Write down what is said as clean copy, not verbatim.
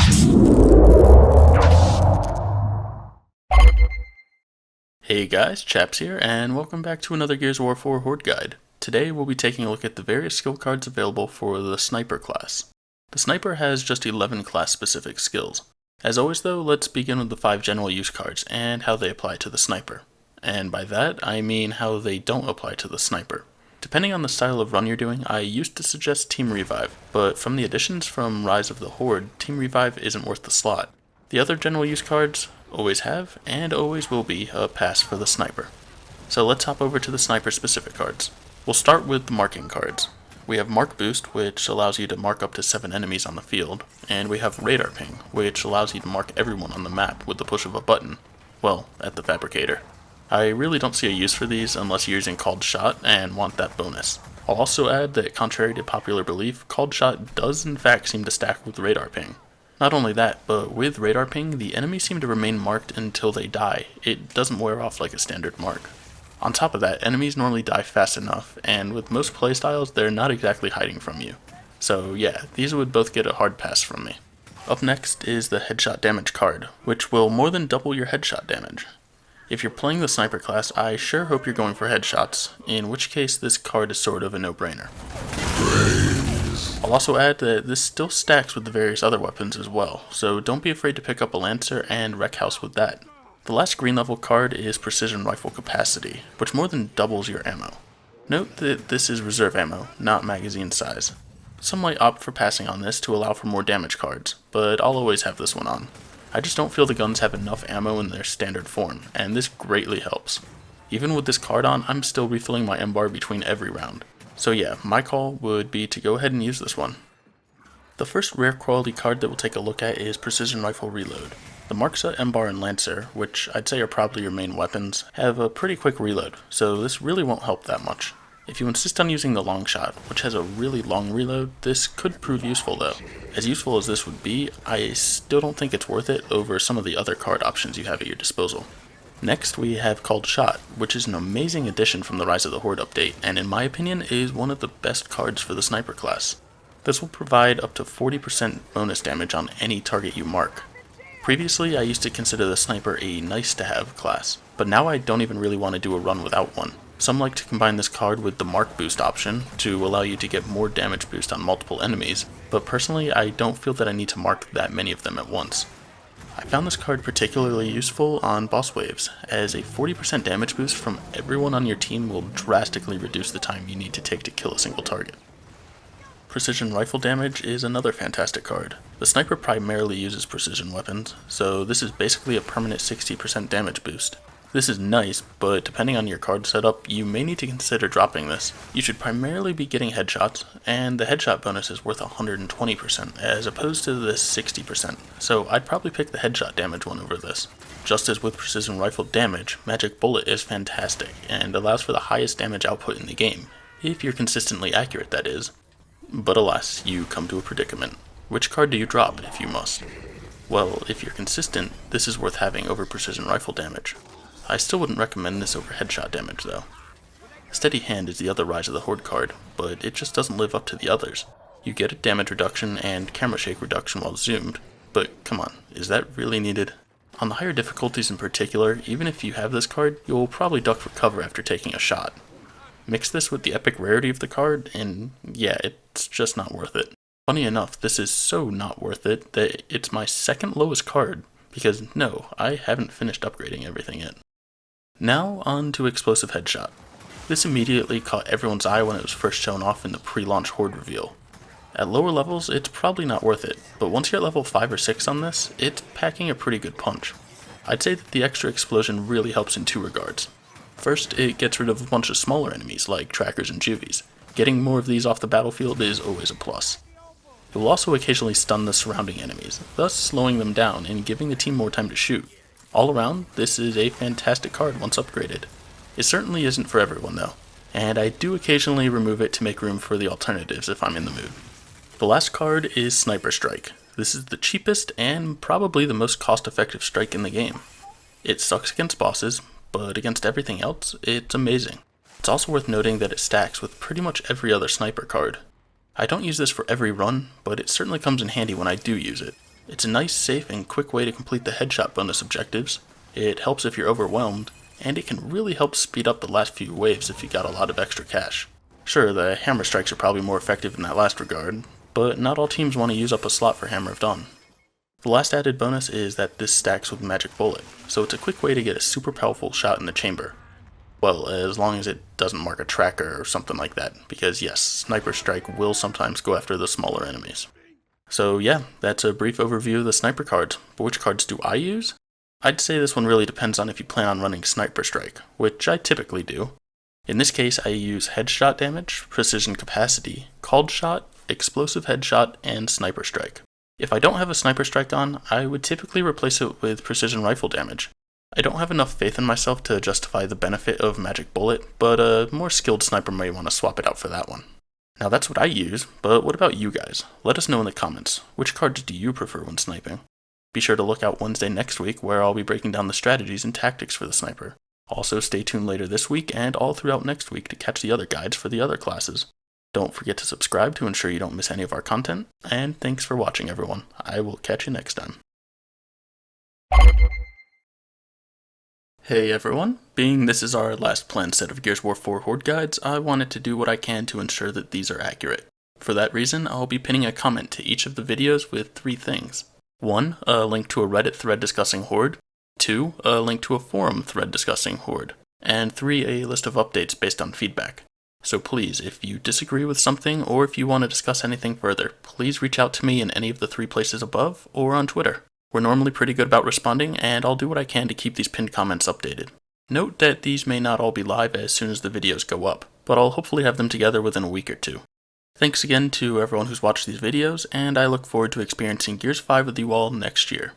Hey guys, Chaps here, and welcome back to another Gears of War 4 Horde Guide. Today we'll be taking a look at the various skill cards available for the Sniper class. The Sniper has just 11 class-specific skills. As always though, let's begin with the 5 general use cards and how they apply to the Sniper. And by that, I mean how they don't apply to the Sniper. Depending on the style of run you're doing, I used to suggest Team Revive, but from the additions from Rise of the Horde, Team Revive isn't worth the slot. The other general use cards always have, and always will be, a pass for the Sniper. So let's hop over to the Sniper specific cards. We'll start with the marking cards. We have Mark Boost, which allows you to mark up to 7 enemies on the field, and we have Radar Ping, which allows you to mark everyone on the map with the push of a button. Well, at the Fabricator. I really don't see a use for these unless you're using Called Shot and want that bonus. I'll also add that contrary to popular belief, Called Shot does in fact seem to stack with Radar Ping. Not only that, but with Radar Ping, the enemies seem to remain marked until they die. It doesn't wear off like a standard mark. On top of that, enemies normally die fast enough, and with most playstyles, they're not exactly hiding from you. So yeah, these would both get a hard pass from me. Up next is the Headshot Damage card, which will more than double your headshot damage. If you're playing the Sniper class, I sure hope you're going for headshots, in which case this card is sort of a no-brainer. I'll also add that this still stacks with the various other weapons as well, so don't be afraid to pick up a Lancer and Wreck House with that. The last green level card is Precision Rifle Capacity, which more than doubles your ammo. Note that this is reserve ammo, not magazine size. Some might opt for passing on this to allow for more damage cards, but I'll always have this one on. I just don't feel the guns have enough ammo in their standard form, and this greatly helps. Even with this card on, I'm still refilling my M-bar between every round. So yeah, my call would be to go ahead and use this one. The first rare quality card that we'll take a look at is Precision Rifle Reload. The Marksa, M-bar, and Lancer, which I'd say are probably your main weapons, have a pretty quick reload, so this really won't help that much. If you insist on using the Long Shot, which has a really long reload, this could prove useful though. As useful as this would be, I still don't think it's worth it over some of the other card options you have at your disposal. Next, we have Called Shot, which is an amazing addition from the Rise of the Horde update, and in my opinion is one of the best cards for the Sniper class. This will provide up to 40% bonus damage on any target you mark. Previously, I used to consider the Sniper a nice-to-have class, but now I don't even really want to do a run without one. Some like to combine this card with the Mark Boost option to allow you to get more damage boost on multiple enemies, but personally I don't feel that I need to mark that many of them at once. I found this card particularly useful on boss waves, as a 40% damage boost from everyone on your team will drastically reduce the time you need to take to kill a single target. Precision Rifle Damage is another fantastic card. The Sniper primarily uses precision weapons, so this is basically a permanent 60% damage boost. This is nice, but depending on your card setup, you may need to consider dropping this. You should primarily be getting headshots, and the headshot bonus is worth 120% as opposed to this 60%, so I'd probably pick the headshot damage one over this. Just as with Precision Rifle Damage, Magic Bullet is fantastic, and allows for the highest damage output in the game, if you're consistently accurate that is. But alas, you come to a predicament. Which card do you drop if you must? Well, if you're consistent, this is worth having over Precision Rifle Damage. I still wouldn't recommend this over headshot damage though. Steady Hand is the other Rise of the Horde card, but it just doesn't live up to the others. You get a damage reduction and camera shake reduction while zoomed, but come on, is that really needed? On the higher difficulties in particular, even if you have this card, you'll probably duck for cover after taking a shot. Mix this with the epic rarity of the card, and yeah, it's just not worth it. Funny enough, this is so not worth it that it's my second lowest card, because no, I haven't finished upgrading everything yet. Now on to Explosive Headshot. This immediately caught everyone's eye when it was first shown off in the pre-launch Horde reveal. At lower levels, it's probably not worth it, but once you're at level 5 or 6 on this, it's packing a pretty good punch. I'd say that the extra explosion really helps in 2 regards. First, it gets rid of a bunch of smaller enemies like trackers and juvies. Getting more of these off the battlefield is always a plus. It will also occasionally stun the surrounding enemies, thus slowing them down and giving the team more time to shoot. All around, this is a fantastic card once upgraded. It certainly isn't for everyone though, and I do occasionally remove it to make room for the alternatives if I'm in the mood. The last card is Sniper Strike. This is the cheapest and probably the most cost-effective strike in the game. It sucks against bosses, but against everything else, it's amazing. It's also worth noting that it stacks with pretty much every other sniper card. I don't use this for every run, but it certainly comes in handy when I do use it. It's a nice, safe, and quick way to complete the headshot bonus objectives. It helps if you're overwhelmed, and it can really help speed up the last few waves if you got a lot of extra cash. Sure, the hammer strikes are probably more effective in that last regard, but not all teams want to use up a slot for Hammer of Dawn. The last added bonus is that this stacks with Magic Bullet, so it's a quick way to get a super powerful shot in the chamber. Well, as long as it doesn't mark a tracker or something like that, because yes, Sniper Strike will sometimes go after the smaller enemies. So yeah, that's a brief overview of the sniper cards, but which cards do I use? I'd say this one really depends on if you plan on running Sniper Strike, which I typically do. In this case, I use Headshot Damage, Precision Capacity, Called Shot, Explosive Headshot, and Sniper Strike. If I don't have a Sniper Strike on, I would typically replace it with Precision Rifle Damage. I don't have enough faith in myself to justify the benefit of Magic Bullet, but a more skilled sniper may want to swap it out for that one. Now that's what I use, but what about you guys? Let us know in the comments. Which cards do you prefer when sniping? Be sure to look out Wednesday next week where I'll be breaking down the strategies and tactics for the sniper. Also stay tuned later this week and all throughout next week to catch the other guides for the other classes. Don't forget to subscribe to ensure you don't miss any of our content, and thanks for watching everyone. I will catch you next time. Hey everyone, being this is our last planned set of Gears of War 4 Horde Guides, I wanted to do what I can to ensure that these are accurate. For that reason, I'll be pinning a comment to each of the videos with 3 things. 1. A link to a Reddit thread discussing Horde. 2. A link to a forum thread discussing Horde. And 3. A list of updates based on feedback. So please, if you disagree with something or if you want to discuss anything further, please reach out to me in any of the 3 places above or on Twitter. We're normally pretty good about responding, and I'll do what I can to keep these pinned comments updated. Note that these may not all be live as soon as the videos go up, but I'll hopefully have them together within a week or 2. Thanks again to everyone who's watched these videos, and I look forward to experiencing Gears 5 with you all next year.